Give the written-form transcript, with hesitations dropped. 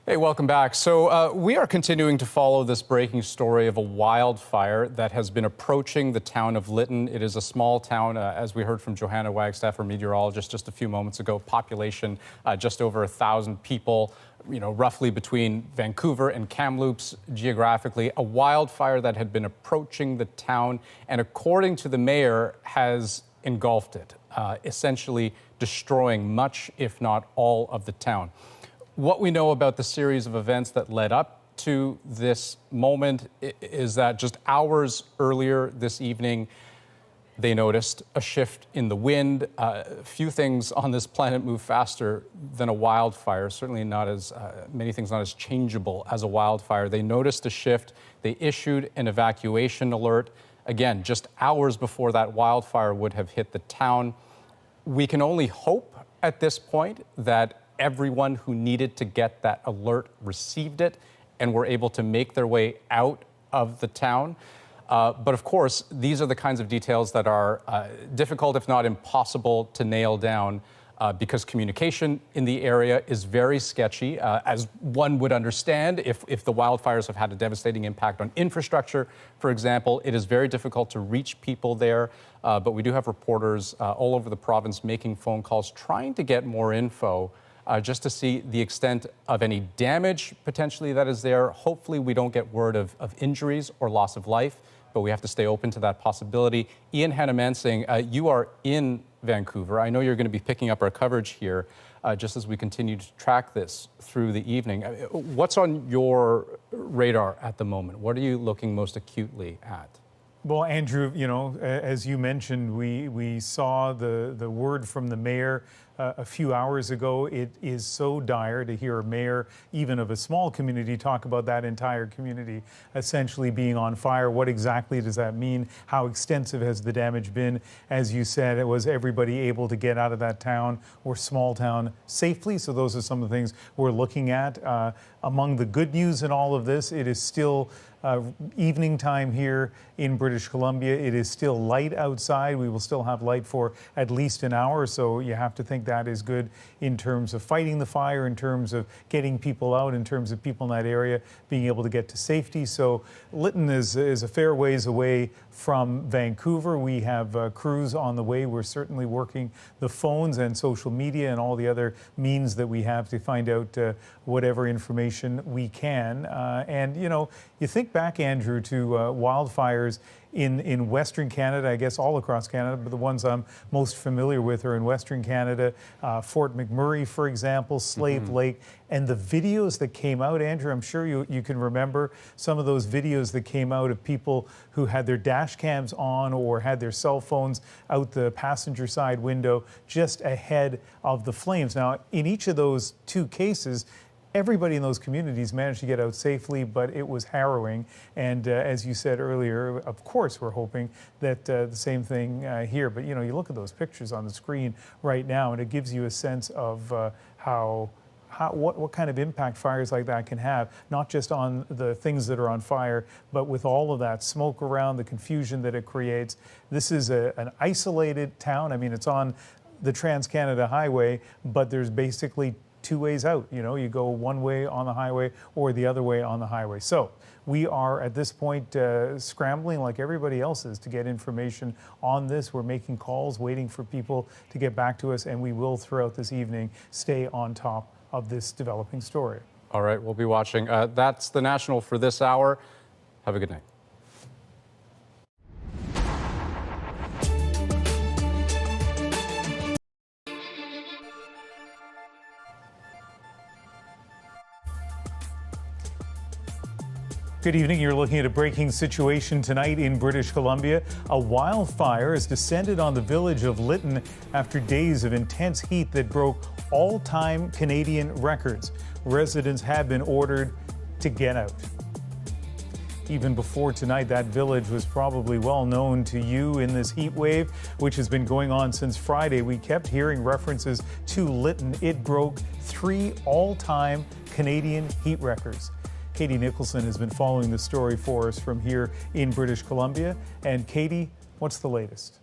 Hey, welcome back. So we are continuing to follow this breaking story of a wildfire that has been approaching the town of Lytton. It is a small town, as we heard from Johanna Wagstaff, our meteorologist, just a few moments ago. Population just over 1,000 people, roughly between Vancouver and Kamloops geographically. A wildfire that had been approaching the town and, according to the mayor, has engulfed it, essentially destroying much, if not all, of the town. What we know about the series of events that led up to this moment is that just hours earlier this evening, they noticed a shift in the wind. Few things on this planet move faster than a wildfire, certainly not as many things not as changeable as a wildfire. They noticed a shift. They issued an evacuation alert, again, just hours before that wildfire would have hit the town. We can only hope at this point that everyone who needed to get that alert received it and were able to make their way out of the town. But of course, these are the kinds of details that are difficult, if not impossible, to nail down because communication in the area is very sketchy, as one would understand. If the wildfires have had a devastating impact on infrastructure, for example, it is very difficult to reach people there. But we do have reporters all over the province making phone calls, trying to get more info just to see the extent of any damage potentially that is there. Hopefully we don't get word of injuries or loss of life, but we have to stay open to that possibility. Ian Hannah-Mansing, you are in Vancouver. I know you're going to be picking up our coverage here just as we continue to track this through the evening. What's on your radar at the moment? What are you looking most acutely at? Well, Andrew, as you mentioned, we saw the word from the mayor a few hours ago. It is so dire to hear a mayor, even of a small community, talk about that entire community essentially being on fire. What exactly does that mean? How extensive has the damage been? As you said, was everybody able to get out of that town or small town safely? So those are some of the things we're looking at. Among the good news in all of this, it is still evening time here in British Columbia. It is still light outside. We will still have light for at least an hour, so you have to think that is good in terms of fighting the fire, in terms of getting people out, in terms of people in that area being able to get to safety. So Lytton is a fair ways away from Vancouver. We have crews on the way. We're certainly working the phones and social media and all the other means that we have to find out whatever information we can. And you think back, Andrew, to wildfires in Western Canada, I guess all across Canada, but the ones I'm most familiar with are in Western Canada, Fort McMurray, for example, Slave Lake, and the videos that came out, Andrew, I'm sure you can remember some of those videos that came out of people who had their dash cams on or had their cell phones out the passenger side window just ahead of the flames. Now, in each of those two cases, everybody in those communities managed to get out safely, but it was harrowing. And as you said earlier, of course, we're hoping that the same thing here. But, you look at those pictures on the screen right now, and it gives you a sense of what kind of impact fires like that can have, not just on the things that are on fire, but with all of that smoke around, the confusion that it creates. This is an isolated town. I mean, it's on the Trans-Canada Highway, but there's basically two ways out. You go one way on the highway or the other way on the highway. So we are at this point scrambling like everybody else is to get information on this. We're making calls, waiting for people to get back to us, and we will throughout this evening stay on top of this developing story. All right, we'll be watching. That's the National for this hour. Have a good night. Good evening. You're looking at a breaking situation tonight in British Columbia. A wildfire has descended on the village of Lytton after days of intense heat that broke all-time Canadian records. Residents have been ordered to get out. Even before tonight, that village was probably well known to you in this heat wave, which has been going on since Friday. We kept hearing references to Lytton. It broke 3 all-time Canadian heat records. Katie Nicholson has been following the story for us from here in British Columbia. And Katie, what's the latest?